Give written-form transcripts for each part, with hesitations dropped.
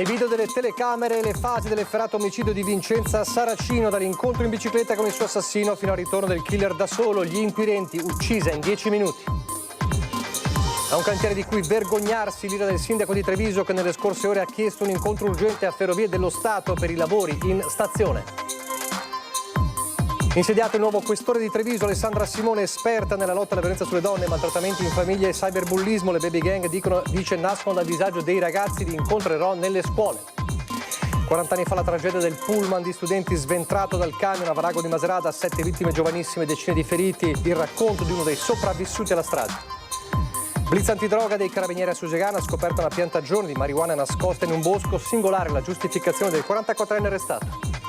Nei video delle telecamere le fasi dell'efferato omicidio di Vincenza Saracino, dall'incontro in bicicletta con il suo assassino fino al ritorno del killer da solo, gli inquirenti, uccisa in 10 minuti. Da un cantiere di cui vergognarsi, l'ira del sindaco di Treviso che nelle scorse ore ha chiesto un incontro urgente a Ferrovie dello Stato per i lavori in stazione. Insediato il nuovo questore di Treviso, Alessandra Simone, esperta nella lotta alla violenza sulle donne, maltrattamenti in famiglia e cyberbullismo. Le baby gang dice nascono dal disagio dei ragazzi, li incontrerò nelle scuole. 40 anni fa la tragedia del pullman di studenti sventrato dal camion a Varago di Macerata, 7 vittime giovanissime, decine di feriti. Il racconto di uno dei sopravvissuti alla strage. Blitz antidroga dei carabinieri a Susegana, scoperta una piantagione di marijuana nascosta in un bosco. Singolare la giustificazione del 44enne arrestato.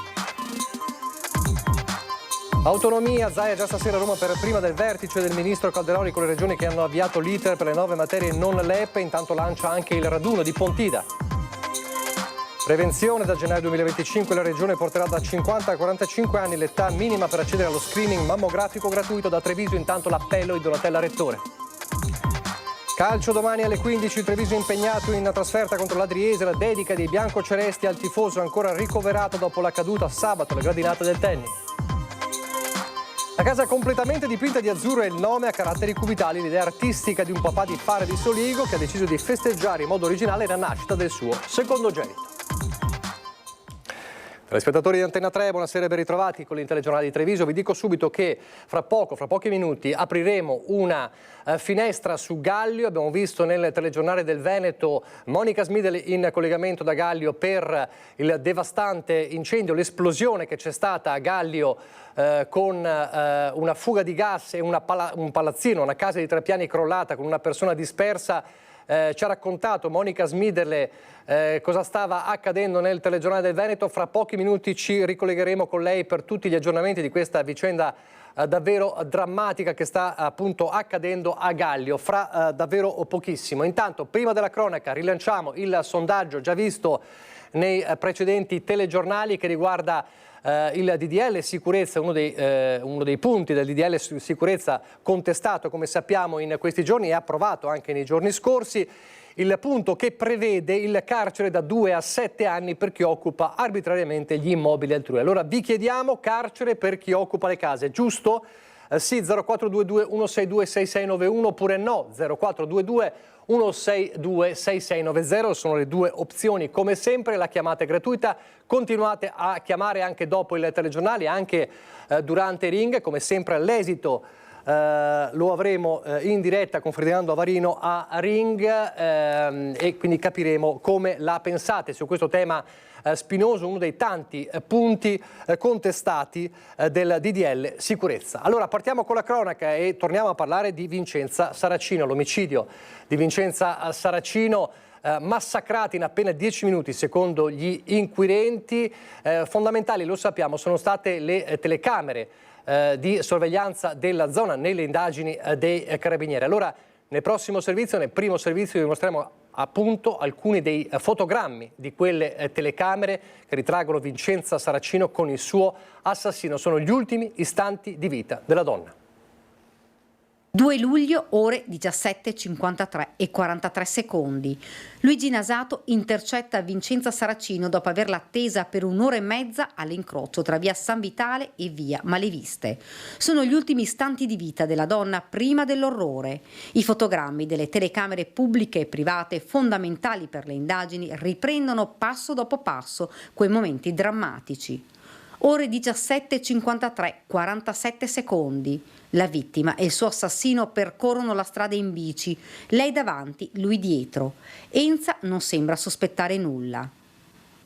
Autonomia, Zaia già stasera a Roma per prima del vertice del ministro Calderoli con le regioni che hanno avviato l'iter per le 9 materie non LEP. Intanto lancia anche il raduno di Pontida. Prevenzione, da gennaio 2025 la regione porterà da 50 a 45 anni l'età minima per accedere allo screening mammografico gratuito. Da Treviso intanto l'appello di Donatella Rettore. Calcio domani alle 15, il Treviso impegnato in trasferta contro l'Adriese, la dedica dei biancocelesti al tifoso ancora ricoverato dopo la caduta sabato alle gradinate del tennis. La casa completamente dipinta di azzurro è il nome a caratteri cubitali, l'idea artistica di un papà di Fare di Soligo che ha deciso di festeggiare in modo originale la nascita del suo secondogenito. Telespettatori di Antenna 3, buonasera e ben ritrovati con l'Intelegiornale di Treviso. Vi dico subito che fra pochi minuti, apriremo una finestra su Gallio. Abbiamo visto nel telegiornale del Veneto Monica Smidel in collegamento da Gallio per il devastante incendio, l'esplosione che c'è stata a Gallio con una fuga di gas e un palazzino, una casa di 3 piani crollata con una persona dispersa. Ci ha raccontato Monica Smidel cosa stava accadendo nel telegiornale del Veneto. Fra pochi minuti ci ricollegheremo con lei per tutti gli aggiornamenti di questa vicenda davvero drammatica che sta appunto accadendo a Gallio fra davvero pochissimo. Intanto, prima della cronaca, rilanciamo il sondaggio già visto nei precedenti telegiornali che riguarda il DDL sicurezza, uno dei punti del DDL sicurezza contestato, come sappiamo, in questi giorni e approvato anche nei giorni scorsi, il punto che prevede il carcere da 2 a 7 anni per chi occupa arbitrariamente gli immobili altrui. Allora vi chiediamo carcere per chi occupa le case, giusto? Sì, 0422 162 6691 oppure no, 0422 162 6690 sono le due opzioni. Come sempre la chiamata è gratuita, continuate a chiamare anche dopo il telegiornale, anche durante i ring, come sempre all'esito lo avremo in diretta con Ferdinando Avarino a Ring e quindi capiremo come la pensate su questo tema spinoso, uno dei tanti punti contestati del DDL sicurezza. Allora partiamo con la cronaca e torniamo a parlare di Vincenza Saracino, l'omicidio di Vincenza Saracino, massacrati in appena 10 minuti secondo gli inquirenti. Fondamentali, lo sappiamo, sono state le telecamere di sorveglianza della zona nelle indagini dei carabinieri. Allora nel primo servizio vi dimostreremo appunto alcuni dei fotogrammi di quelle telecamere che ritraggono Vincenza Saracino con il suo assassino. Sono gli ultimi istanti di vita della donna. 2 luglio, ore 17:53 e 43 secondi. Luigi Nasato intercetta Vincenza Saracino dopo averla attesa per 1 ora e mezza all'incrocio tra via San Vitale e via Maleviste. Sono gli ultimi istanti di vita della donna prima dell'orrore. I fotogrammi delle telecamere pubbliche e private, fondamentali per le indagini, riprendono passo dopo passo quei momenti drammatici. Ore 17:53, 47 secondi. La vittima e il suo assassino percorrono la strada in bici, lei davanti, lui dietro. Enza non sembra sospettare nulla.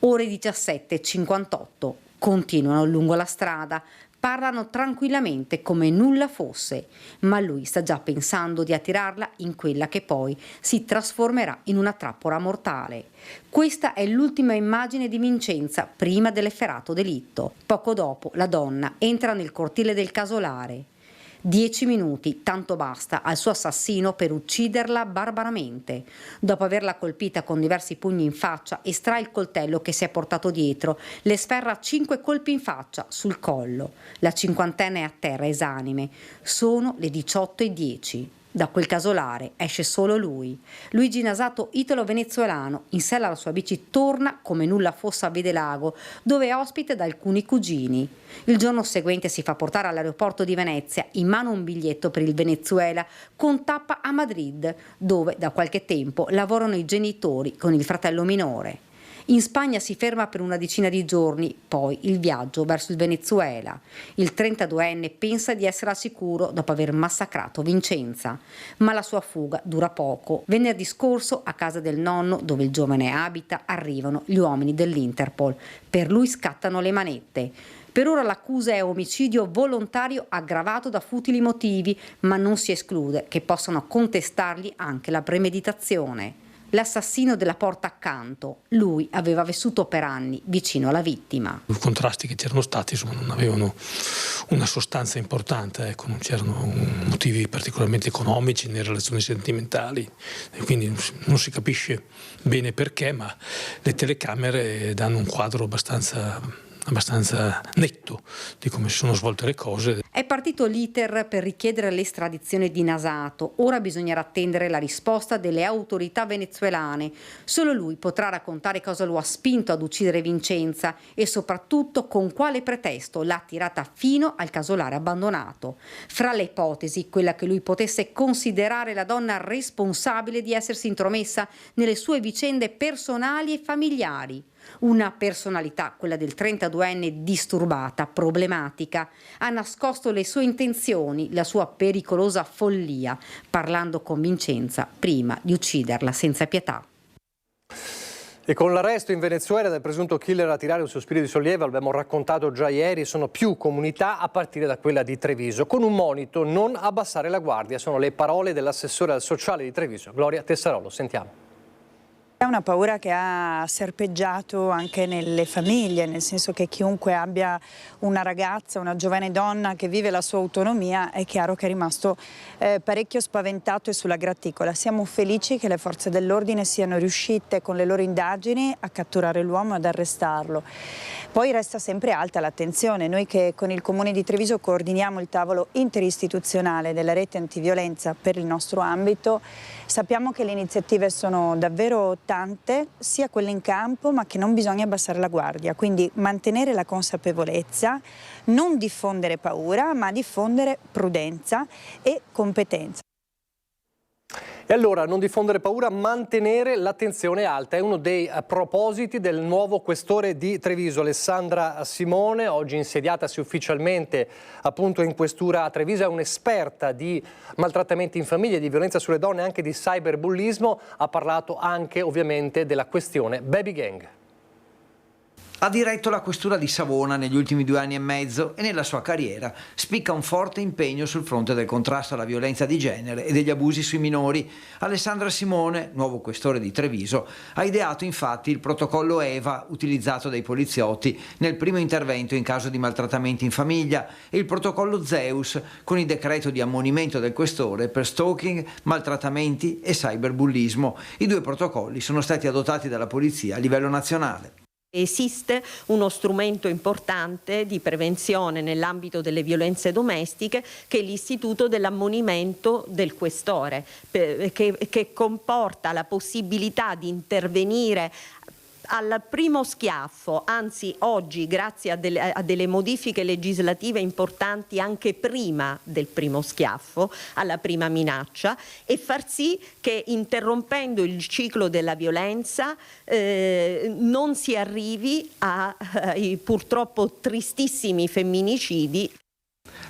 Ore 17:58, continuano lungo la strada, parlano tranquillamente come nulla fosse, ma lui sta già pensando di attirarla in quella che poi si trasformerà in una trappola mortale. Questa è l'ultima immagine di Vincenza prima dell'efferato delitto. Poco dopo la donna entra nel cortile del casolare. 10 minuti, tanto basta al suo assassino per ucciderla barbaramente. Dopo averla colpita con diversi pugni in faccia, estrae il coltello che si è portato dietro, le sferra 5 colpi in faccia, sul collo. La cinquantenne è a terra esanime. Sono le 18:10. Da quel casolare esce solo lui. Luigi Nasato, italo-venezuelano, in sella alla sua bici torna come nulla fosse a Vedelago, dove è ospite da alcuni cugini. Il giorno seguente si fa portare all'aeroporto di Venezia, in mano un biglietto per il Venezuela con tappa a Madrid, dove da qualche tempo lavorano i genitori con il fratello minore. In Spagna si ferma per una decina di giorni, poi il viaggio verso il Venezuela. Il 32enne pensa di essere al sicuro dopo aver massacrato Vincenza, ma la sua fuga dura poco. Venerdì scorso, a casa del nonno, dove il giovane abita, arrivano gli uomini dell'Interpol. Per lui scattano le manette. Per ora l'accusa è omicidio volontario aggravato da futili motivi, ma non si esclude che possano contestargli anche la premeditazione. L'assassino della porta accanto, lui aveva vissuto per anni vicino alla vittima. I contrasti che c'erano stati non avevano una sostanza importante, ecco, non c'erano motivi particolarmente economici né relazioni sentimentali, e quindi non si capisce bene perché, ma le telecamere danno un quadro abbastanza netto di come si sono svolte le cose. È partito l'iter per richiedere l'estradizione di Nasato. Ora bisognerà attendere la risposta delle autorità venezuelane. Solo lui potrà raccontare cosa lo ha spinto ad uccidere Vincenza e soprattutto con quale pretesto l'ha tirata fino al casolare abbandonato. Fra le ipotesi, quella che lui potesse considerare la donna responsabile di essersi intromessa nelle sue vicende personali e familiari. Una personalità, quella del 32enne, disturbata, problematica. Ha nascosto le sue intenzioni, la sua pericolosa follia, parlando con Vincenza prima di ucciderla senza pietà. E con l'arresto in Venezuela del presunto killer a tirare un sospiro di sollievo, l'abbiamo raccontato già ieri, sono più comunità a partire da quella di Treviso. Con un monito: non abbassare la guardia, sono le parole dell'assessore al sociale di Treviso, Gloria Tessarolo. Sentiamo. È una paura che ha serpeggiato anche nelle famiglie, nel senso che chiunque abbia una ragazza, una giovane donna che vive la sua autonomia, è chiaro che è rimasto parecchio spaventato e sulla graticola. Siamo felici che le forze dell'ordine siano riuscite con le loro indagini a catturare l'uomo e ad arrestarlo. Poi resta sempre alta l'attenzione. Noi che con il Comune di Treviso coordiniamo il tavolo interistituzionale della rete antiviolenza per il nostro ambito, sappiamo che le iniziative sono davvero tante, sia quelle in campo, ma che non bisogna abbassare la guardia, quindi mantenere la consapevolezza, non diffondere paura, ma diffondere prudenza e competenza. E allora, non diffondere paura, mantenere l'attenzione alta. È uno dei propositi del nuovo questore di Treviso, Alessandra Simone, oggi insediatasi ufficialmente appunto in questura a Treviso. È un'esperta di maltrattamenti in famiglia, di violenza sulle donne e anche di cyberbullismo. Ha parlato anche ovviamente della questione baby gang. Ha diretto la questura di Savona negli ultimi 2 anni e mezzo e nella sua carriera spicca un forte impegno sul fronte del contrasto alla violenza di genere e degli abusi sui minori. Alessandra Simone, nuovo questore di Treviso, ha ideato infatti il protocollo EVA utilizzato dai poliziotti nel primo intervento in caso di maltrattamenti in famiglia e il protocollo Zeus con il decreto di ammonimento del questore per stalking, maltrattamenti e cyberbullismo. I 2 protocolli sono stati adottati dalla polizia a livello nazionale. Esiste uno strumento importante di prevenzione nell'ambito delle violenze domestiche che è l'istituto dell'ammonimento del questore, che comporta la possibilità di intervenire al primo schiaffo, anzi oggi grazie a delle modifiche legislative importanti anche prima del primo schiaffo, alla prima minaccia, e far sì che interrompendo il ciclo della violenza non si arrivi ai purtroppo tristissimi femminicidi.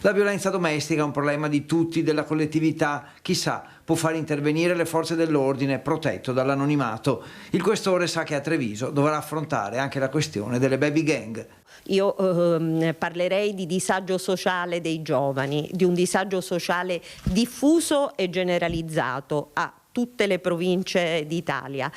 La violenza domestica è un problema di tutti, della collettività, chissà, può far intervenire le forze dell'ordine protetto dall'anonimato. Il questore sa che a Treviso dovrà affrontare anche la questione delle baby gang. Io parlerei di disagio sociale dei giovani, di un disagio sociale diffuso e generalizzato a tutte le province d'Italia,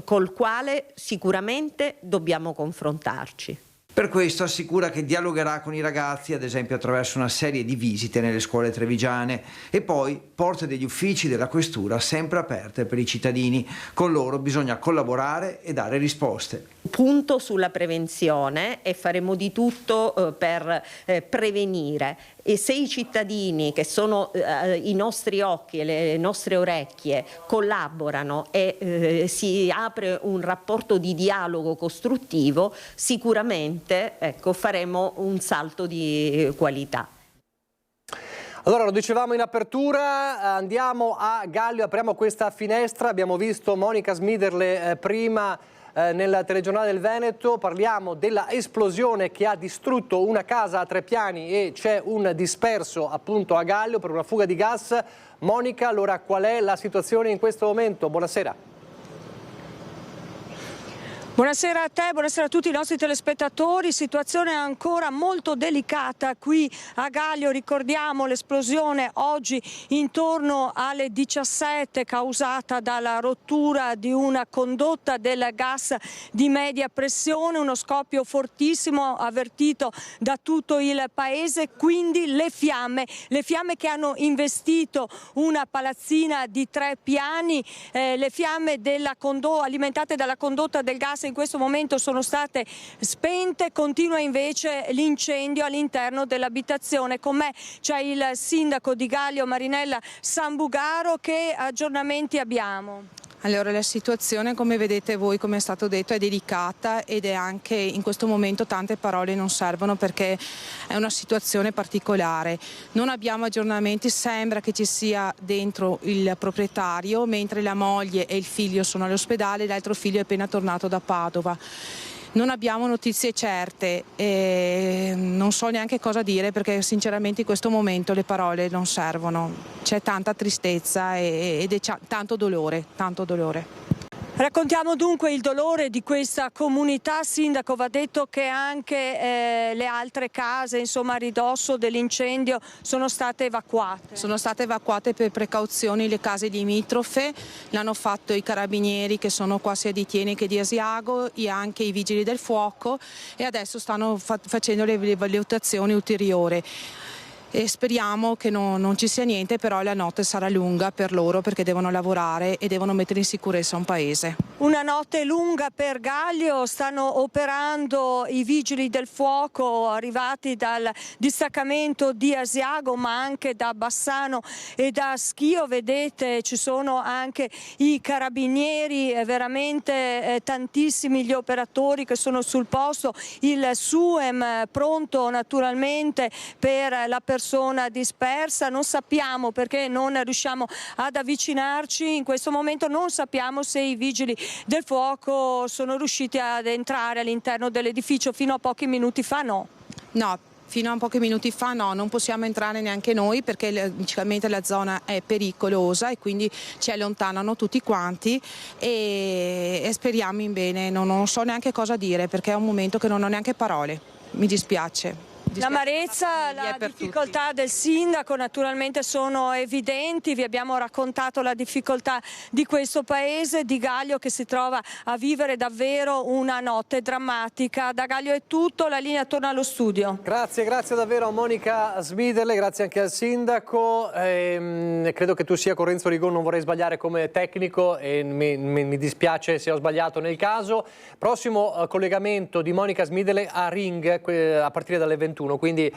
col quale sicuramente dobbiamo confrontarci. Per questo assicura che dialogherà con i ragazzi, ad esempio attraverso una serie di visite nelle scuole trevigiane, e poi porte degli uffici della questura sempre aperte per i cittadini. Con loro bisogna collaborare e dare risposte. punto sulla prevenzione e faremo di tutto per prevenire. E se i cittadini, che sono i nostri occhi e le nostre orecchie, collaborano e si apre un rapporto di dialogo costruttivo, sicuramente faremo un salto di qualità. Allora, lo dicevamo in apertura, andiamo a Gallio, apriamo questa finestra, abbiamo visto Monica Smiderle prima nel telegiornale del Veneto, parliamo della esplosione che ha distrutto una casa a 3 piani e c'è un disperso appunto a Gallio per una fuga di gas. Monica, allora qual è la situazione in questo momento? Buonasera. Buonasera a te, buonasera a tutti i nostri telespettatori. Situazione ancora molto delicata qui a Gallio. Ricordiamo l'esplosione oggi intorno alle 17 causata dalla rottura di una condotta del gas di media pressione, uno scoppio fortissimo avvertito da tutto il paese, quindi le fiamme che hanno investito una palazzina di 3 piani, le fiamme alimentate dalla condotta del gas in questo momento sono state spente, continua invece l'incendio all'interno dell'abitazione. Con me c'è il sindaco di Gallio, Marinella Sambugaro. Che aggiornamenti abbiamo? Allora, la situazione, come vedete voi, come è stato detto, è delicata ed è anche in questo momento tante parole non servono perché è una situazione particolare. Non abbiamo aggiornamenti, sembra che ci sia dentro il proprietario, mentre la moglie e il figlio sono all'ospedale, l'altro figlio è appena tornato da Padova. Non abbiamo notizie certe e non so neanche cosa dire perché sinceramente in questo momento le parole non servono. C'è tanta tristezza ed è tanto dolore, tanto dolore. Raccontiamo dunque il dolore di questa comunità. Sindaco, va detto che anche le altre case, insomma, a ridosso dell'incendio sono state evacuate. Sono state evacuate per precauzioni le case limitrofe, l'hanno fatto i carabinieri che sono qua sia di Thiene che di Asiago e anche i vigili del fuoco e adesso stanno facendo le valutazioni ulteriori. E speriamo che non ci sia niente, però la notte sarà lunga per loro perché devono lavorare e devono mettere in sicurezza un paese. Una notte lunga per Gallio, stanno operando i vigili del fuoco arrivati dal distaccamento di Asiago ma anche da Bassano e da Schio. Vedete, ci sono anche i carabinieri, veramente tantissimi gli operatori che sono sul posto, il SUEM pronto naturalmente per la persona dispersa. Non sappiamo perché non riusciamo ad avvicinarci in questo momento, non sappiamo se i vigili del fuoco sono riusciti ad entrare all'interno dell'edificio. Fino a pochi minuti fa no. No, fino a pochi minuti fa no, non possiamo entrare neanche noi perché logicamente la zona è pericolosa e quindi ci allontanano tutti quanti e speriamo in bene. Non so neanche cosa dire perché è un momento che non ho neanche parole, mi dispiace. L'amarezza, la difficoltà del sindaco naturalmente sono evidenti, vi abbiamo raccontato la difficoltà di questo paese, di Gallio che si trova a vivere davvero una notte drammatica. Da Gallio è tutto, la linea torna allo studio. Grazie davvero a Monica Smiderle, grazie anche al sindaco. Credo che tu sia con Renzo Rigon, non vorrei sbagliare come tecnico e mi dispiace se ho sbagliato nel caso. Prossimo collegamento di Monica Smiderle a Ring a partire dalle 21. Quindi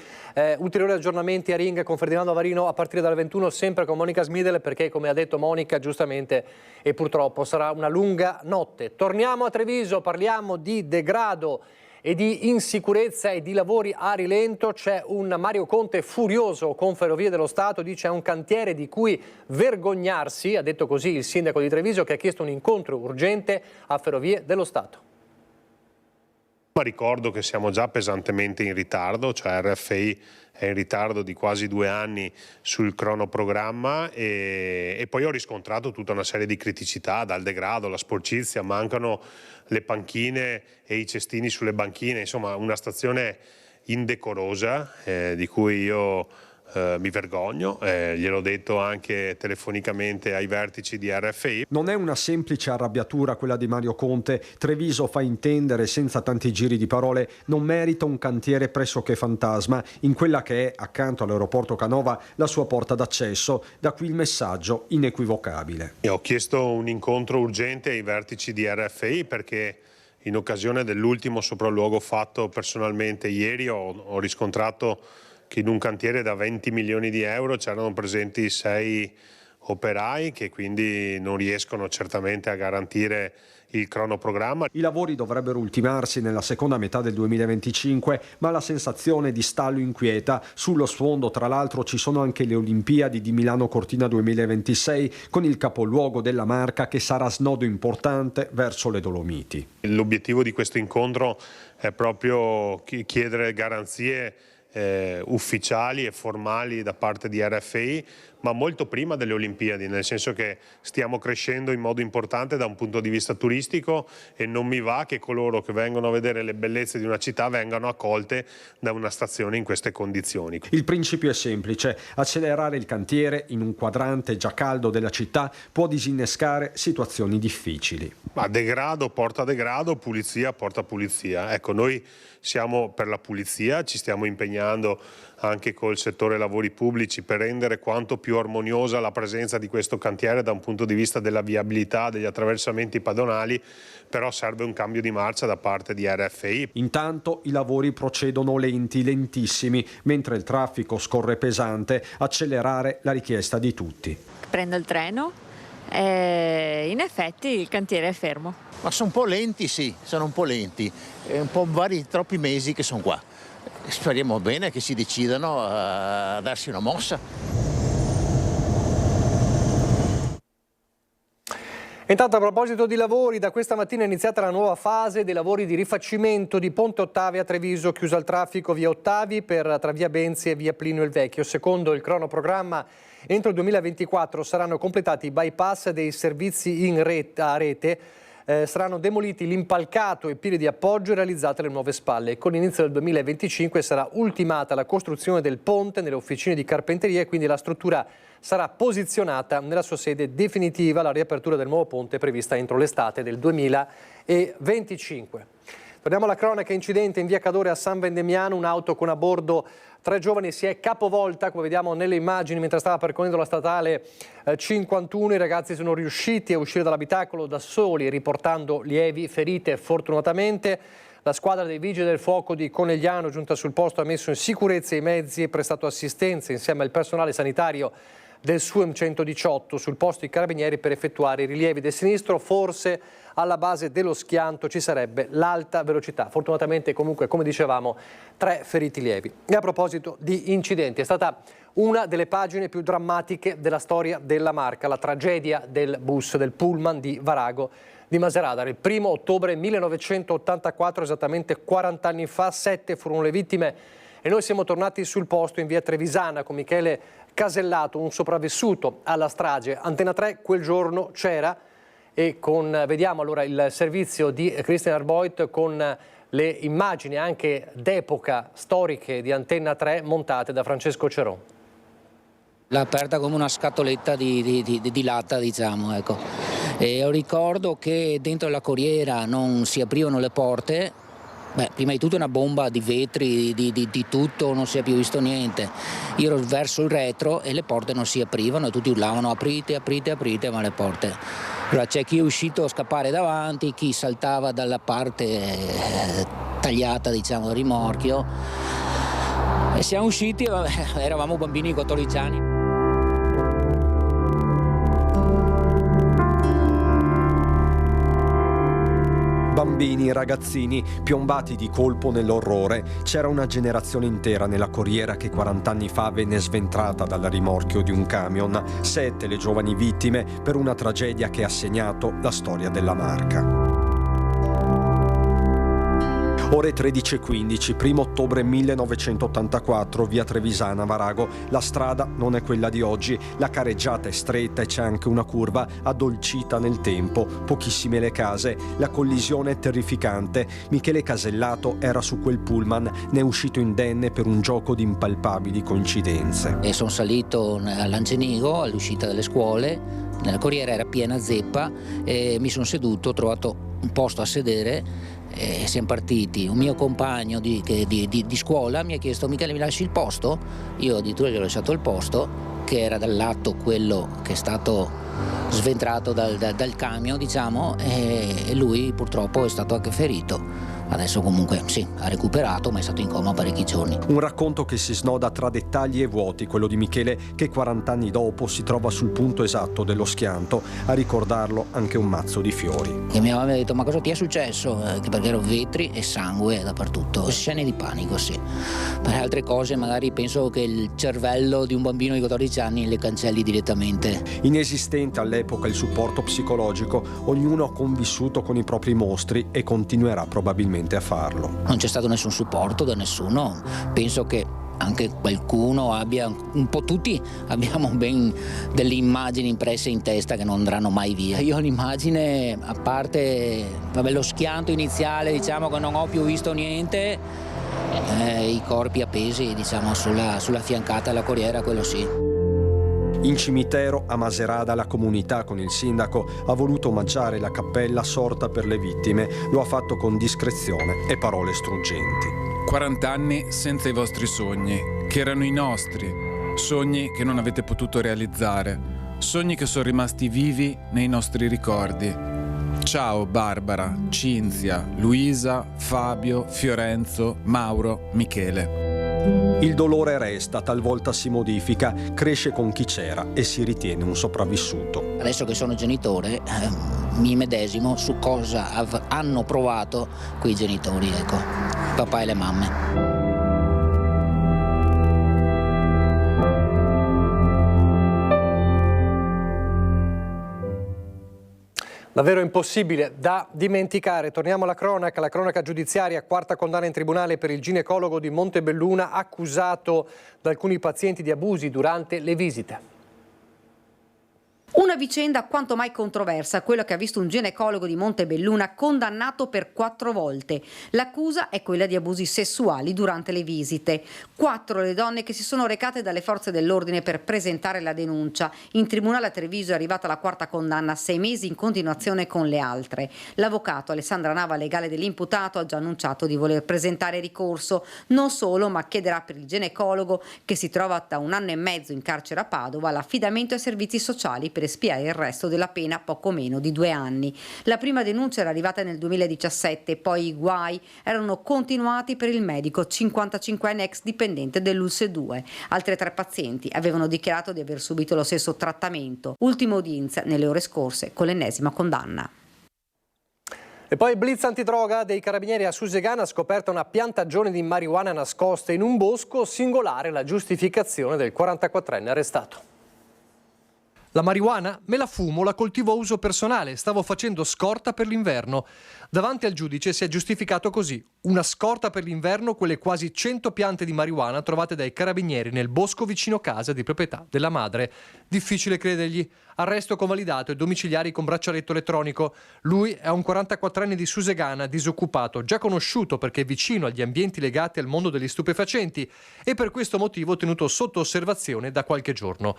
ulteriori aggiornamenti a Ring con Ferdinando Avarino a partire dalle 21, sempre con Monica Smiderle, perché come ha detto Monica giustamente e purtroppo sarà una lunga notte. Torniamo a Treviso, parliamo di degrado e di insicurezza e di lavori a rilento. C'è un Mario Conte furioso con Ferrovie dello Stato, dice è un cantiere di cui vergognarsi, ha detto così il sindaco di Treviso che ha chiesto un incontro urgente a Ferrovie dello Stato. Ma ricordo che siamo già pesantemente in ritardo, cioè RFI è in ritardo di quasi 2 anni sul cronoprogramma e poi ho riscontrato tutta una serie di criticità, dal degrado, la sporcizia, mancano le panchine e i cestini sulle banchine, insomma una stazione indecorosa di cui io mi vergogno, gliel'ho detto anche telefonicamente ai vertici di RFI. Non è una semplice arrabbiatura quella di Mario Conte. Treviso fa intendere, senza tanti giri di parole, non merita un cantiere pressoché fantasma in quella che è, accanto all'aeroporto Canova, la sua porta d'accesso. Da qui il messaggio inequivocabile. Io ho chiesto un incontro urgente ai vertici di RFI perché in occasione dell'ultimo sopralluogo fatto personalmente ieri ho riscontrato che in un cantiere da 20 milioni di euro c'erano presenti 6 operai che quindi non riescono certamente a garantire il cronoprogramma. I lavori dovrebbero ultimarsi nella seconda metà del 2025, ma la sensazione di stallo inquieta. Sullo sfondo, tra l'altro, ci sono anche le Olimpiadi di Milano Cortina 2026, con il capoluogo della Marca che sarà snodo importante verso le Dolomiti. L'obiettivo di questo incontro è proprio chiedere garanzie ufficiali e formali da parte di RFI, ma molto prima delle Olimpiadi, nel senso che stiamo crescendo in modo importante da un punto di vista turistico e non mi va che coloro che vengono a vedere le bellezze di una città vengano accolte da una stazione in queste condizioni. Il principio è semplice: accelerare il cantiere in un quadrante già caldo della città può disinnescare situazioni difficili. Ma degrado porta degrado, pulizia porta pulizia. Ecco, noi siamo per la pulizia, ci stiamo impegnando anche col settore lavori pubblici per rendere quanto più armoniosa la presenza di questo cantiere da un punto di vista della viabilità, degli attraversamenti pedonali, però serve un cambio di marcia da parte di RFI. Intanto i lavori procedono lentissimi, mentre il traffico scorre pesante. Accelerare la richiesta di tutti. Prendo il treno e in effetti il cantiere è fermo. Ma sono un po' lenti, sì, sono un po' lenti, un po' troppi mesi che sono qua. Speriamo bene che si decidano a darsi una mossa. Intanto, a proposito di lavori, da questa mattina è iniziata la nuova fase dei lavori di rifacimento di Ponte Ottavi a Treviso, chiusa al traffico via Ottavi tra via Benzi e via Plinio il Vecchio. Secondo il cronoprogramma, entro il 2024 saranno completati i bypass dei servizi a rete, saranno demoliti l'impalcato e piedi di appoggio e realizzate le nuove spalle. Con l'inizio del 2025 sarà ultimata la costruzione del ponte nelle officine di carpenteria e quindi la struttura sarà posizionata nella sua sede definitiva. La riapertura del nuovo ponte è prevista entro l'estate del 2025. Torniamo alla cronaca. Incidente in via Cadore a San Vendemiano, un'auto con a bordo 3 giovani si è capovolta, come vediamo nelle immagini, mentre stava percorrendo la statale 51. I ragazzi sono riusciti a uscire dall'abitacolo da soli, riportando lievi ferite fortunatamente. La squadra dei Vigili del Fuoco di Conegliano, giunta sul posto, ha messo in sicurezza i mezzi e prestato assistenza insieme al personale sanitario del SUEM 118 sul posto i carabinieri per effettuare i rilievi del sinistro. Forse alla base dello schianto ci sarebbe l'alta velocità. Fortunatamente comunque, come dicevamo, 3 feriti lievi. E a proposito di incidenti, è stata una delle pagine più drammatiche della storia della Marca, la tragedia del bus, del pullman di Varago di Maseradar. Il 1° ottobre 1984, esattamente 40 anni fa, 7 furono le vittime e noi siamo tornati sul posto in via Trevisana con Michele Casellato, un sopravvissuto alla strage. Antena 3 quel giorno c'era e vediamo allora il servizio di Christian Arboit con le immagini anche d'epoca storiche di Antena 3 montate da Francesco Ceron. L'ha aperta come una scatoletta di latta, diciamo, ecco. E ricordo che dentro la corriera non si aprivano le porte. Beh, prima di tutto una bomba di vetri, di tutto, non si è più visto niente. Io ero verso il retro e le porte non si aprivano e tutti urlavano aprite, aprite, aprite, ma le porte. Allora c'è chi è uscito a scappare davanti, chi saltava dalla parte tagliata, diciamo, del rimorchio. E siamo usciti, eravamo bambini di 14 anni. Bambini, ragazzini, piombati di colpo nell'orrore. C'era una generazione intera nella corriera che 40 anni fa venne sventrata dal rimorchio di un camion. 7 le giovani vittime per una tragedia che ha segnato la storia della Marca. Ore 13:15, 1° ottobre 1984, via Trevisana, Varago. La strada non è quella di oggi, la careggiata è stretta e c'è anche una curva addolcita nel tempo. Pochissime le case, la collisione è terrificante. Michele Casellato era su quel pullman, ne è uscito indenne per un gioco di impalpabili coincidenze. E sono salito all'Angenigo, all'uscita delle scuole, nella corriera era piena zeppa e mi sono seduto, ho trovato un posto a sedere. E siamo partiti. Un mio compagno di scuola mi ha chiesto: Michele, mi lasci il posto? Io addirittura gli ho lasciato il posto, che era dal lato quello che è stato sventrato dal camion, diciamo, e lui purtroppo è stato anche ferito. Adesso comunque sì, ha recuperato, ma è stato in coma parecchi giorni. Un racconto che si snoda tra dettagli e vuoti, quello di Michele, che 40 anni dopo si trova sul punto esatto dello schianto, a ricordarlo anche un mazzo di fiori. E mia mamma mi ha detto: ma cosa ti è successo? Perché ero vetri e sangue dappertutto, scene di panico, sì. Per altre cose magari penso che il cervello di un bambino di 14 anni le cancelli direttamente. Inesistente all'epoca il supporto psicologico, ognuno ha convissuto con i propri mostri e continuerà probabilmente a farlo. Non c'è stato nessun supporto da nessuno, penso che anche qualcuno abbia, un po' tutti abbiamo ben delle immagini impresse in testa che non andranno mai via. Io ho l'immagine, a parte lo schianto iniziale, diciamo che non ho più visto niente, i corpi appesi, diciamo, sulla fiancata della corriera, quello sì. In cimitero a Maserada la comunità con il sindaco ha voluto omaggiare la cappella sorta per le vittime, lo ha fatto con discrezione e parole struggenti. 40 anni senza i vostri sogni, che erano i nostri, sogni che non avete potuto realizzare, sogni che sono rimasti vivi nei nostri ricordi. Ciao Barbara, Cinzia, Luisa, Fabio, Fiorenzo, Mauro, Michele. Il dolore resta, talvolta si modifica, cresce con chi c'era e si ritiene un sopravvissuto. Adesso che sono genitore mi medesimo su cosa hanno provato quei genitori, ecco, papà e le mamme. Davvero impossibile da dimenticare. Torniamo alla cronaca, la cronaca giudiziaria, quarta condanna in tribunale per il ginecologo di Montebelluna accusato da alcuni pazienti di abusi durante le visite. Una vicenda quanto mai controversa, quella che ha visto un ginecologo di Montebelluna condannato per 4 volte. L'accusa è quella di abusi sessuali durante le visite. 4 le donne che si sono recate dalle forze dell'ordine per presentare la denuncia. In tribunale a Treviso è arrivata la quarta condanna, 6 mesi in continuazione con le altre. L'avvocato Alessandra Nava, legale dell'imputato, ha già annunciato di voler presentare ricorso. Non solo, ma chiederà per il ginecologo, che si trova da 1 anno e mezzo in carcere a Padova, l'affidamento ai servizi sociali per espiare il resto della pena, poco meno di 2 anni. La prima denuncia era arrivata nel 2017, poi i guai erano continuati per il medico 55enne ex dipendente dell'Ulse 2. Altre 3 pazienti avevano dichiarato di aver subito lo stesso trattamento. Ultima udienza nelle ore scorse con l'ennesima condanna. E poi blitz antidroga dei carabinieri a Susegana, scoperta una piantagione di marijuana nascosta in un bosco, singolare la giustificazione del 44enne arrestato. La marijuana? Me la fumo, la coltivo a uso personale, stavo facendo scorta per l'inverno. Davanti al giudice si è giustificato così: una scorta per l'inverno, quelle quasi 100 piante di marijuana trovate dai carabinieri nel bosco vicino casa di proprietà della madre. Difficile credergli. Arresto convalidato e domiciliari con braccialetto elettronico. Lui è un 44enne di Susegana, disoccupato, già conosciuto perché vicino agli ambienti legati al mondo degli stupefacenti e per questo motivo tenuto sotto osservazione da qualche giorno.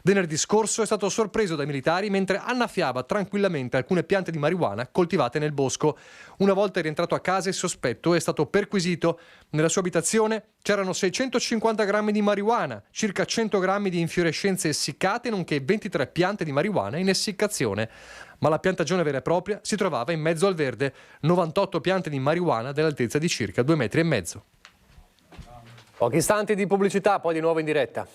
Venerdì scorso è stato sorpreso dai militari mentre annaffiava tranquillamente alcune piante di marijuana coltivate nel bosco. Una volta rientrato a casa, il sospetto è stato perquisito. Nella sua abitazione c'erano 650 grammi di marijuana, circa 100 grammi di infiorescenze essiccate, nonché 23 piante di marijuana in essiccazione. Ma la piantagione vera e propria si trovava in mezzo al verde, 98 piante di marijuana dell'altezza di circa 2,5 metri. Pochi istanti di pubblicità, poi di nuovo in diretta.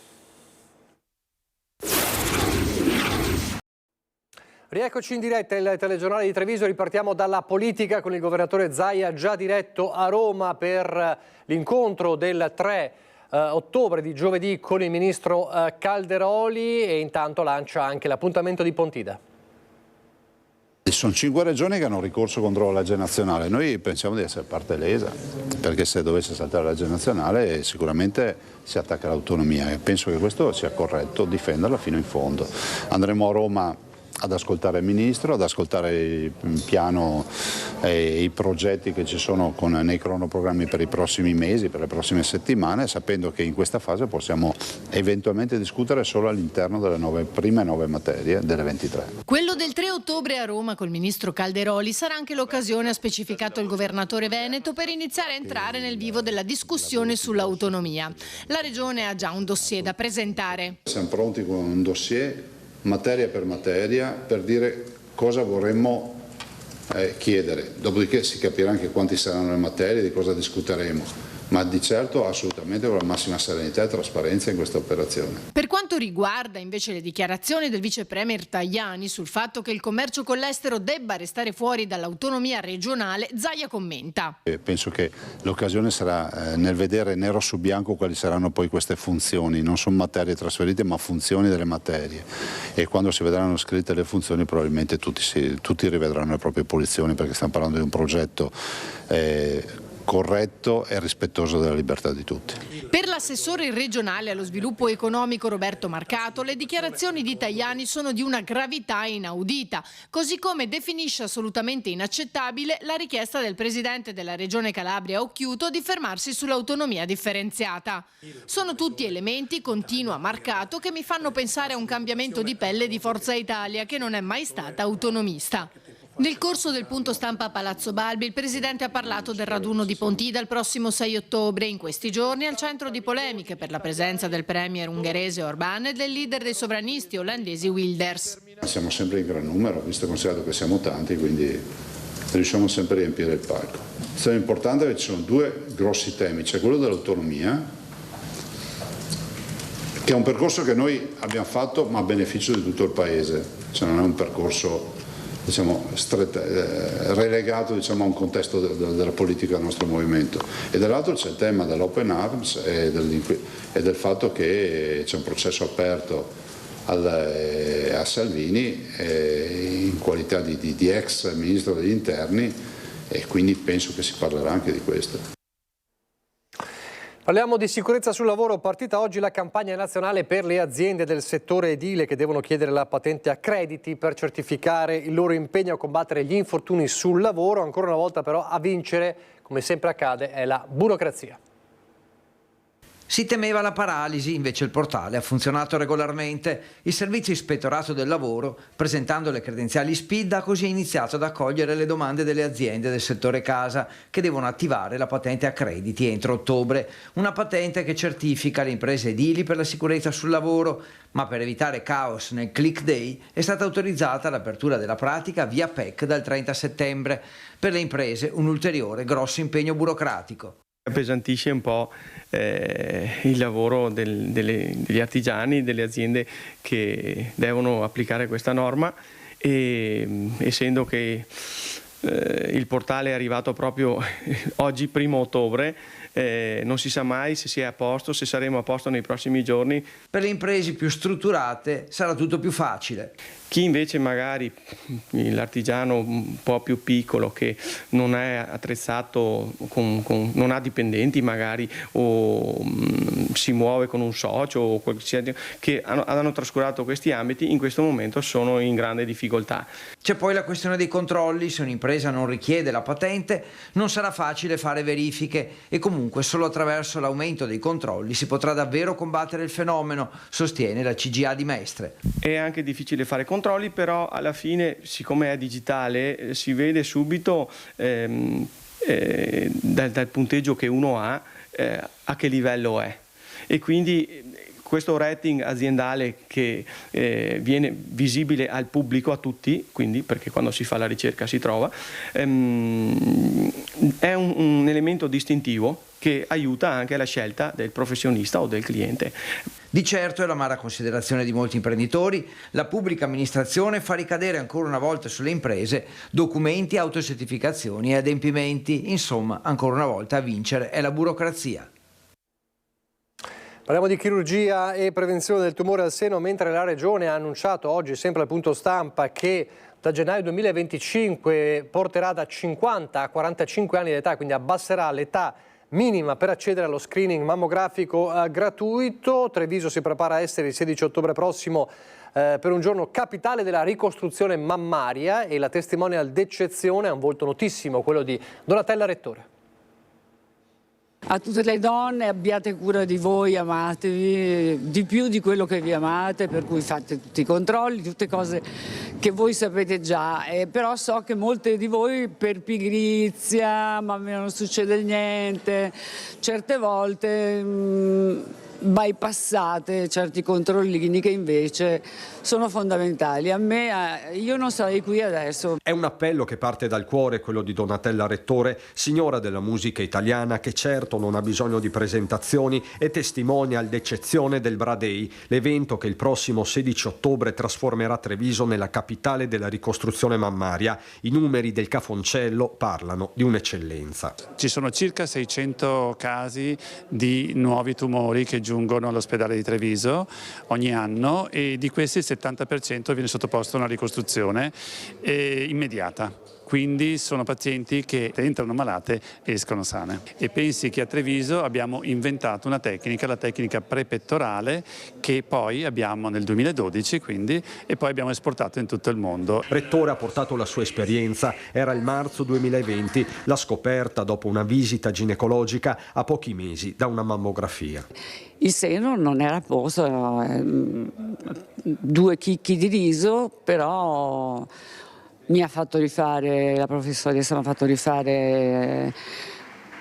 Rieccoci in diretta, il telegiornale di Treviso. Ripartiamo dalla politica con il governatore Zaia, già diretto a Roma per l'incontro del 3 ottobre di giovedì con il ministro Calderoli, e intanto lancia anche l'appuntamento di Pontida. Sono 5 regioni che hanno ricorso contro la legge nazionale. Noi pensiamo di essere parte lesa, perché se dovesse saltare la legge nazionale sicuramente si attacca all'autonomia e penso che questo sia corretto, difenderla fino in fondo. Andremo a Roma ad ascoltare il Ministro, ad ascoltare il piano e i progetti che ci sono nei cronoprogrammi per i prossimi mesi, per le prossime settimane, sapendo che in questa fase possiamo eventualmente discutere solo all'interno delle prime 9 materie delle 23. Quello del 3 ottobre a Roma col Ministro Calderoli sarà anche l'occasione, ha specificato il governatore veneto, per iniziare a entrare nel vivo della discussione sull'autonomia. La Regione ha già un dossier da presentare. Siamo pronti con un dossier materia per materia per dire cosa vorremmo chiedere, dopodiché si capirà anche quanti saranno le materie, di cosa discuteremo, ma di certo assolutamente con la massima serenità e trasparenza in questa operazione. Per quanto riguarda invece le dichiarazioni del vice premier Tajani sul fatto che il commercio con l'estero debba restare fuori dall'autonomia regionale, Zaia commenta. Penso che l'occasione sarà nel vedere nero su bianco quali saranno poi queste funzioni, non sono materie trasferite ma funzioni delle materie, e quando si vedranno scritte le funzioni probabilmente tutti rivedranno le proprie posizioni, perché stiamo parlando di un progetto corretto e rispettoso della libertà di tutti. Per l'assessore regionale allo sviluppo economico Roberto Marcato, le dichiarazioni di Tajani sono di una gravità inaudita, così come definisce assolutamente inaccettabile la richiesta del presidente della regione Calabria Occhiuto di fermarsi sull'autonomia differenziata. Sono tutti elementi, continua Marcato, che mi fanno pensare a un cambiamento di pelle di Forza Italia, che non è mai stata autonomista. Nel corso del punto stampa a Palazzo Balbi il Presidente ha parlato del raduno di Pontida il prossimo 6 ottobre, in questi giorni al centro di polemiche per la presenza del premier ungherese Orbán e del leader dei sovranisti olandesi Wilders. Siamo sempre in gran numero, visto e considerato che siamo tanti, quindi riusciamo sempre a riempire il palco. È importante che ci sono 2 grossi temi, c'è quello dell'autonomia, che è un percorso che noi abbiamo fatto ma a beneficio di tutto il Paese, cioè non è un percorso relegato a un contesto della politica del nostro movimento, e dall'altro c'è il tema dell'open arms e del fatto che c'è un processo aperto a Salvini in qualità di ex ministro degli interni, e quindi penso che si parlerà anche di questo. Parliamo di sicurezza sul lavoro. Partita oggi la campagna nazionale per le aziende del settore edile che devono chiedere la patente a crediti per certificare il loro impegno a combattere gli infortuni sul lavoro. Ancora una volta però a vincere, come sempre accade, è la burocrazia. Si temeva la paralisi, invece il portale ha funzionato regolarmente. Il servizio ispettorato del lavoro, presentando le credenziali SPID, ha così iniziato ad accogliere le domande delle aziende del settore casa che devono attivare la patente a crediti entro ottobre. Una patente che certifica le imprese edili per la sicurezza sul lavoro, ma per evitare caos nel click day è stata autorizzata l'apertura della pratica via PEC dal 30 settembre. Per le imprese un ulteriore grosso impegno burocratico. Appesantisce un po' il lavoro degli artigiani, delle aziende che devono applicare questa norma, e essendo che il portale è arrivato proprio oggi, 1 ottobre, non si sa mai se si è a posto, se saremo a posto nei prossimi giorni. Per le imprese più strutturate sarà tutto più facile. Chi invece magari, l'artigiano un po' più piccolo, che non è attrezzato, non ha dipendenti magari, o si muove con un socio, o che hanno trascurato questi ambiti, in questo momento sono in grande difficoltà. C'è poi la questione dei controlli. Se un'impresa non richiede la patente non sarà facile fare verifiche, e comunque solo attraverso l'aumento dei controlli si potrà davvero combattere il fenomeno, sostiene la CGA di Mestre. È anche difficile fare controlli, però alla fine, siccome è digitale, si vede subito dal punteggio che uno ha a che livello è, e quindi questo rating aziendale che viene visibile al pubblico, a tutti, quindi, perché quando si fa la ricerca si trova, è un elemento distintivo che aiuta anche la scelta del professionista o del cliente. Di certo è l'amara considerazione di molti imprenditori: la pubblica amministrazione fa ricadere ancora una volta sulle imprese documenti, autocertificazioni e adempimenti. Insomma, ancora una volta a vincere è la burocrazia. Parliamo di chirurgia e prevenzione del tumore al seno, mentre la Regione ha annunciato oggi, sempre al punto stampa, che da gennaio 2025 porterà da 50 a 45 anni di età, quindi abbasserà l'età minima per accedere allo screening mammografico gratuito. Treviso si prepara a essere il 16 ottobre prossimo per un giorno capitale della ricostruzione mammaria, e la testimonial d'eccezione ha un volto notissimo, quello di Donatella Rettore. A tutte le donne: abbiate cura di voi, amatevi di più di quello che vi amate, per cui fate tutti i controlli, tutte cose che voi sapete già, però so che molte di voi per pigrizia, ma a me non succede niente, certe volte bypassate certi controllini che invece sono fondamentali. A me, io non sarei qui adesso. È un appello che parte dal cuore, quello di Donatella Rettore, signora della musica italiana, che certo non ha bisogno di presentazioni e testimonial d'eccezione del Bra Day, l'evento che il prossimo 16 ottobre trasformerà Treviso nella capitale della ricostruzione mammaria. I numeri del Cafoncello parlano di un'eccellenza. Ci sono circa 600 casi di nuovi tumori che giungono all'ospedale di Treviso ogni anno, e di questi il 70% viene sottoposto a una ricostruzione immediata. Quindi sono pazienti che entrano malate e escono sane. E pensi che a Treviso abbiamo inventato una tecnica, la tecnica prepettorale, che poi abbiamo nel 2012 e poi abbiamo esportato in tutto il mondo. Rettore ha portato la sua esperienza, era il marzo 2020, la scoperta dopo una visita ginecologica a pochi mesi da una mammografia. Il seno non era a posto, 2 chicchi di riso, però mi ha fatto rifare, la professoressa mi ha fatto rifare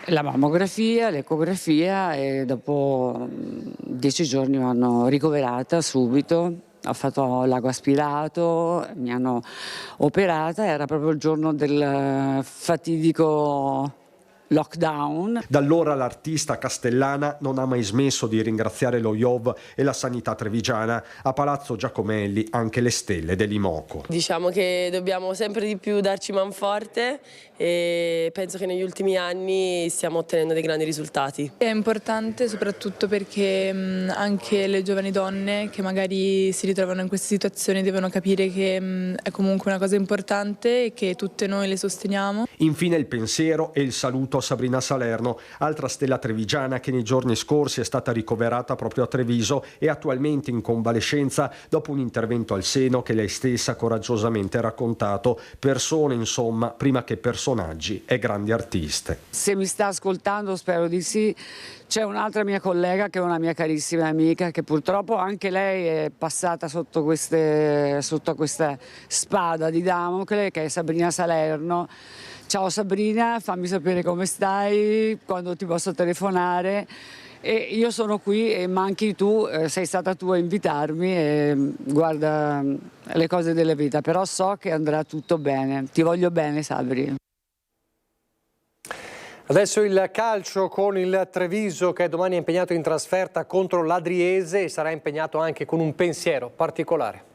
la mammografia, l'ecografia, e dopo 10 giorni mi hanno ricoverata subito. Ho fatto l'ago aspirato, mi hanno operata, era proprio il giorno del fatidico lockdown. Da allora l'artista castellana non ha mai smesso di ringraziare lo IOV e la sanità trevigiana. A Palazzo Giacomelli anche le stelle dell'Imoco. Diciamo che dobbiamo sempre di più darci manforte, e penso che negli ultimi anni stiamo ottenendo dei grandi risultati. È importante soprattutto perché anche le giovani donne che magari si ritrovano in queste situazioni devono capire che è comunque una cosa importante e che tutte noi le sosteniamo. Infine il pensiero e il saluto a Sabrina Salerno, altra stella trevigiana che nei giorni scorsi è stata ricoverata proprio a Treviso e attualmente in convalescenza dopo un intervento al seno che lei stessa ha coraggiosamente raccontato. Persone, insomma, prima che personaggi e grandi artiste. Se mi sta ascoltando, spero di sì. C'è un'altra mia collega che è una mia carissima amica, che purtroppo anche lei è passata sotto questa spada di Damocle, che è Sabrina Salerno. Ciao Sabrina, fammi sapere come stai, quando ti posso telefonare. E io sono qui e manchi tu, sei stata tu a invitarmi, e guarda le cose della vita, però so che andrà tutto bene. Ti voglio bene, Sabri. Adesso il calcio con il Treviso, che domani è impegnato in trasferta contro l'Adriese e sarà impegnato anche con un pensiero particolare.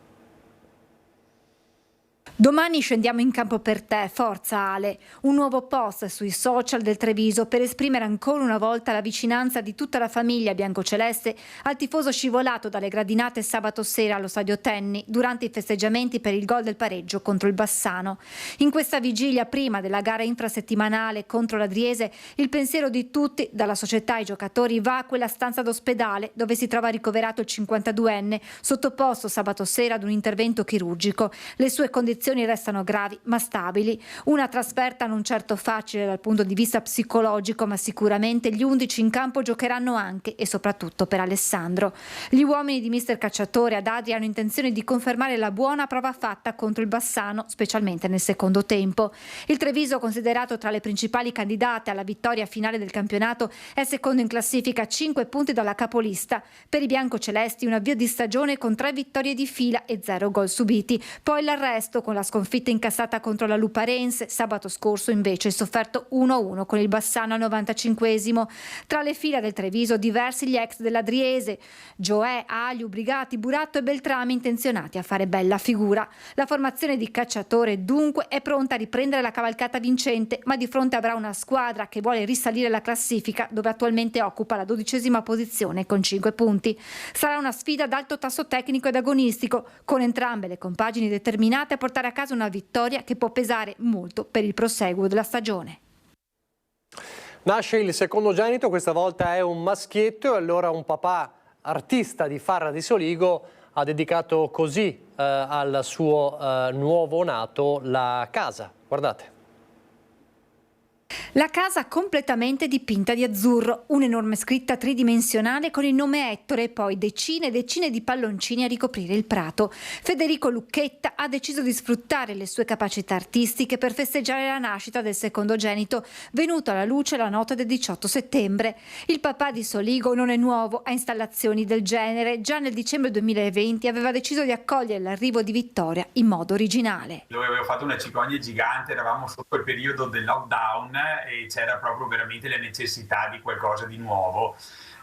Domani scendiamo in campo per te, forza Ale. Un nuovo post sui social del Treviso per esprimere ancora una volta la vicinanza di tutta la famiglia biancoceleste al tifoso scivolato dalle gradinate sabato sera allo stadio Tenni durante i festeggiamenti per il gol del pareggio contro il Bassano. In questa vigilia prima della gara infrasettimanale contro l'Adriese, il pensiero di tutti, dalla società ai giocatori, va a quella stanza d'ospedale dove si trova ricoverato il 52enne, sottoposto sabato sera ad un intervento chirurgico. Le sue condizioni restano gravi ma stabili. Una trasferta non certo facile dal punto di vista psicologico, ma sicuramente gli 11 in campo giocheranno anche e soprattutto per Alessandro. Gli uomini di mister Cacciatore ad Adri hanno intenzione di confermare la buona prova fatta contro il Bassano, specialmente nel secondo tempo. Il Treviso, considerato tra le principali candidate alla vittoria finale del campionato, è secondo in classifica a 5 punti dalla capolista. Per i biancocelesti un avvio di stagione con 3 vittorie di fila e 0 gol subiti. Poi l'arresto con la sconfitta incassata contro la Luparense. Sabato scorso invece sofferto 1-1 con il Bassano al 95esimo. Tra le fila del Treviso diversi gli ex dell'Adriese, Gioè, Aliu, Brigati, Buratto e Beltrami, intenzionati a fare bella figura. La formazione di Cacciatore dunque è pronta a riprendere la cavalcata vincente, ma di fronte avrà una squadra che vuole risalire la classifica, dove attualmente occupa la 12ª posizione con 5 punti. Sarà una sfida ad alto tasso tecnico ed agonistico, con entrambe le compagini determinate a portare a casa una vittoria che può pesare molto per il proseguo della stagione. Nasce il secondogenito, questa volta è un maschietto, e allora un papà artista di Farra di Soligo ha dedicato così al suo nuovo nato la casa. Guardate. La casa completamente dipinta di azzurro, un'enorme scritta tridimensionale con il nome Ettore e poi decine e decine di palloncini a ricoprire il prato. Federico Lucchetta ha deciso di sfruttare le sue capacità artistiche per festeggiare la nascita del secondogenito, venuto alla luce la notte del 18 settembre. Il papà di Soligo non è nuovo a installazioni del genere. Già nel dicembre 2020 aveva deciso di accogliere l'arrivo di Vittoria in modo originale. Dove avevo fatto una cicogna gigante, eravamo sotto il periodo del lockdown e c'era proprio veramente la necessità di qualcosa di nuovo.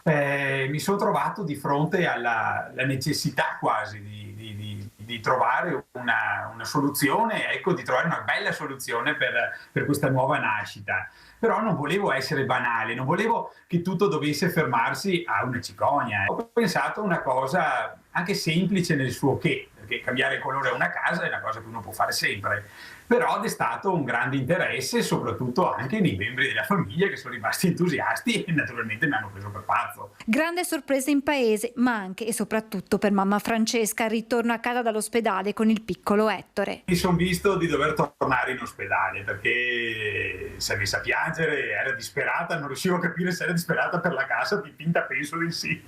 Mi sono trovato di fronte alla necessità quasi di trovare una soluzione, ecco, di trovare una bella soluzione per questa nuova nascita. Però non volevo essere banale, non volevo che tutto dovesse fermarsi a una cicogna. Ho pensato a una cosa anche semplice nel suo che, perché cambiare colore a una casa è una cosa che uno può fare sempre, però ha destato un grande interesse, soprattutto anche nei membri della famiglia che sono rimasti entusiasti e naturalmente mi hanno preso per pazzo. Grande sorpresa in paese, ma anche e soprattutto per mamma Francesca al ritorno a casa dall'ospedale con il piccolo Ettore. Mi sono visto di dover tornare in ospedale perché si è messa a piangere, era disperata, non riuscivo a capire se era disperata per la casa dipinta, penso di sì.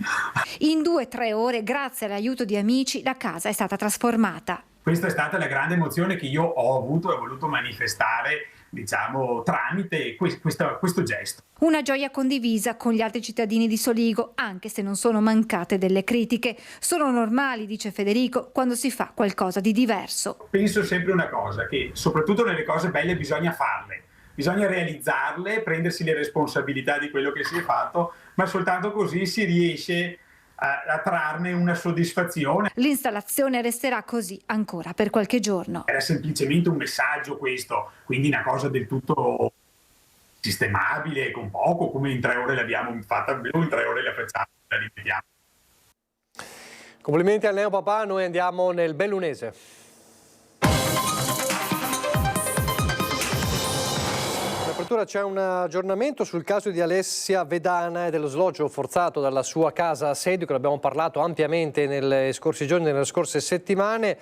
In 2-3 ore, grazie all'aiuto di amici, la casa è stata trasformata. Questa è stata la grande emozione che io ho avuto e ho voluto manifestare, diciamo, tramite questo gesto. Una gioia condivisa con gli altri cittadini di Soligo, anche se non sono mancate delle critiche. Sono normali, dice Federico, quando si fa qualcosa di diverso. Penso sempre una cosa, che soprattutto nelle cose belle bisogna farle. Bisogna realizzarle, prendersi le responsabilità di quello che si è fatto, ma soltanto così si riesce a trarne una soddisfazione. L'installazione resterà così ancora per qualche giorno. Era semplicemente un messaggio questo, quindi una cosa del tutto sistemabile, con poco, come in 3 ore l'abbiamo fatta, in 3 ore la facciamo, la ripetiamo. Complimenti al neopapà, noi andiamo nel Bellunese. C'è un aggiornamento sul caso di Alessia Vedana e dello sloggio forzato dalla sua casa assedio, che abbiamo parlato ampiamente negli scorsi giorni, nelle scorse settimane.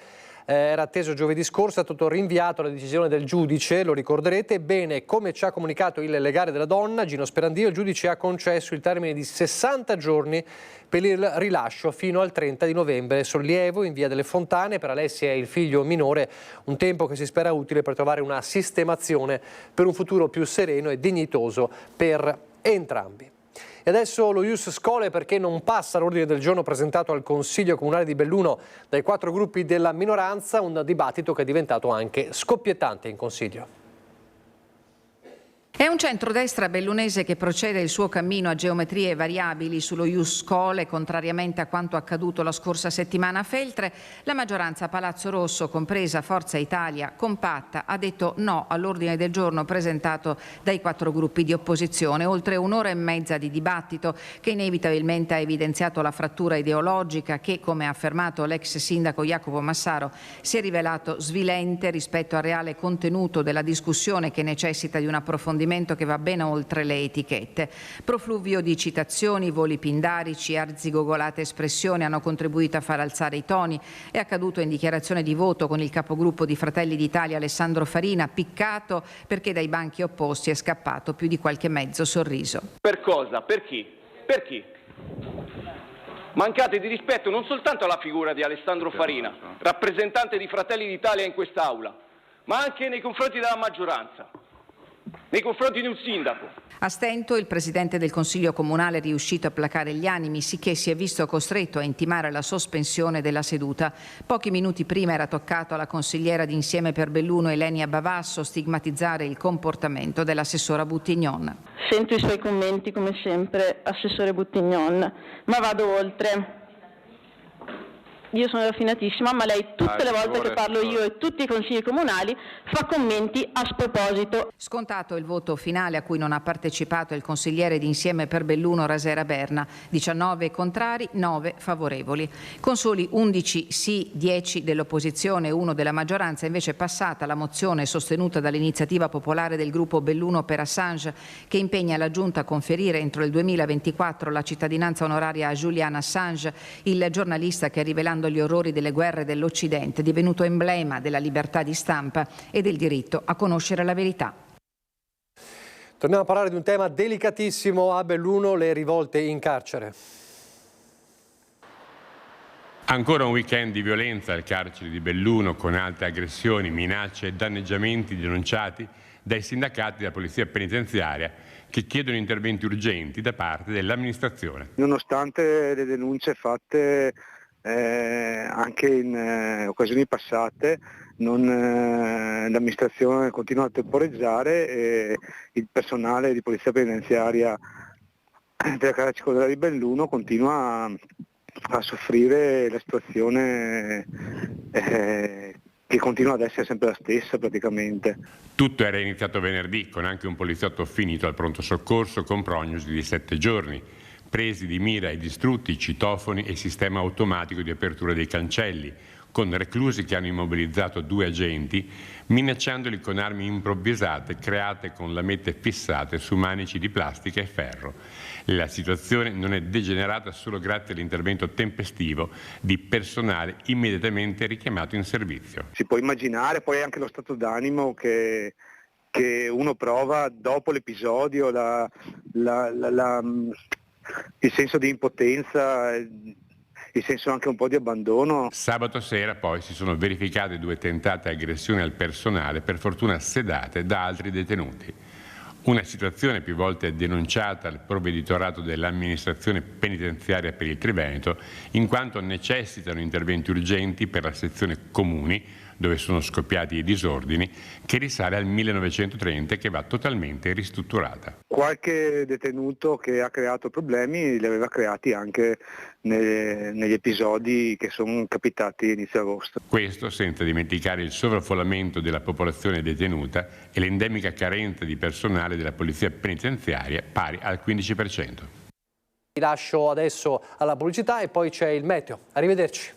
Era atteso giovedì scorso, è stato rinviato alla decisione del giudice, lo ricorderete. Ebbene, come ci ha comunicato il legale della donna, Gino Sperandio, il giudice ha concesso il termine di 60 giorni per il rilascio fino al 30 di novembre. Sollievo in via delle Fontane per Alessia e il figlio minore, un tempo che si spera utile per trovare una sistemazione per un futuro più sereno e dignitoso per entrambi. E adesso lo Ius Scholae, perché non passa l'ordine del giorno presentato al Consiglio Comunale di Belluno dai 4 gruppi della minoranza, un dibattito che è diventato anche scoppiettante in Consiglio. È un centrodestra bellunese che procede il suo cammino a geometrie variabili sullo Ius Scholae, contrariamente a quanto accaduto la scorsa settimana a Feltre. La maggioranza a Palazzo Rosso, compresa Forza Italia, compatta, ha detto no all'ordine del giorno presentato dai 4 gruppi di opposizione. Oltre 1 ora e mezza di dibattito che inevitabilmente ha evidenziato la frattura ideologica che, come ha affermato l'ex sindaco Jacopo Massaro, si è rivelato svilente rispetto al reale contenuto della discussione, che necessita di un approfondimento che va ben oltre le etichette. Profluvio di citazioni, voli pindarici, arzigogolate espressioni hanno contribuito a far alzare i toni. È accaduto in dichiarazione di voto con il capogruppo di Fratelli d'Italia Alessandro Farina, piccato perché dai banchi opposti è scappato più di qualche mezzo sorriso. Per cosa? Per chi? Per chi? Mancate di rispetto non soltanto alla figura di Alessandro Farina, rappresentante di Fratelli d'Italia in quest'Aula, ma anche nei confronti della maggioranza, nei confronti di un sindaco. A stento il presidente del Consiglio Comunale è riuscito a placare gli animi, sicché si è visto costretto a intimare la sospensione della seduta. Pochi minuti prima era toccato alla consigliera di Insieme per Belluno Elenia Bavasso stigmatizzare il comportamento dell'assessora Buttignon. Sento i suoi commenti come sempre, assessore Buttignon, ma vado oltre. io sono raffinatissima, ma lei tutte le volte che parlo io e tutti i consigli comunali fa commenti a sproposito. Scontato il voto finale a cui non ha partecipato il consigliere di Insieme per Belluno Rasera Berna, 19 contrari, 9 favorevoli. Con soli 11 sì, 10 dell'opposizione e 1 della maggioranza invece è passata la mozione sostenuta dall'iniziativa popolare del gruppo Belluno per Assange, che impegna la Giunta a conferire entro il 2024 la cittadinanza onoraria a Julian Assange, il giornalista che, rivelando gli orrori delle guerre dell'Occidente, è divenuto emblema della libertà di stampa e del diritto a conoscere la verità. Torniamo a parlare di un tema delicatissimo a Belluno, le rivolte in carcere. Ancora un weekend di violenza al carcere di Belluno, con alte aggressioni, minacce e danneggiamenti denunciati dai sindacati della Polizia Penitenziaria, che chiedono interventi urgenti da parte dell'amministrazione. Nonostante le denunce fatte anche in occasioni passate, l'amministrazione continua a temporeggiare e il personale di Polizia Penitenziaria della Casa Circondariale di Belluno continua a soffrire la situazione che continua ad essere sempre la stessa praticamente. Tutto era iniziato venerdì con anche un poliziotto finito al pronto soccorso con prognosi di 7 giorni, presi di mira e distrutti i citofoni e il sistema automatico di apertura dei cancelli, con reclusi che hanno immobilizzato 2 agenti, minacciandoli con armi improvvisate create con lamette fissate su manici di plastica e ferro. La situazione non è degenerata solo grazie all'intervento tempestivo di personale immediatamente richiamato in servizio. Si può immaginare poi anche lo stato d'animo che uno prova dopo l'episodio, il senso di impotenza, il senso anche un po' di abbandono. Sabato sera poi si sono verificate 2 tentate aggressioni al personale, per fortuna sedate da altri detenuti. Una situazione più volte denunciata al provveditorato dell'amministrazione penitenziaria per il Triveneto, in quanto necessitano interventi urgenti per la sezione comuni, dove sono scoppiati i disordini, che risale al 1930 e che va totalmente ristrutturata. Qualche detenuto che ha creato problemi li aveva creati anche negli episodi che sono capitati inizio agosto. Questo senza dimenticare il sovraffollamento della popolazione detenuta e l'endemica carenza di personale della Polizia Penitenziaria pari al 15%. Vi lascio adesso alla pubblicità e poi c'è il meteo. Arrivederci.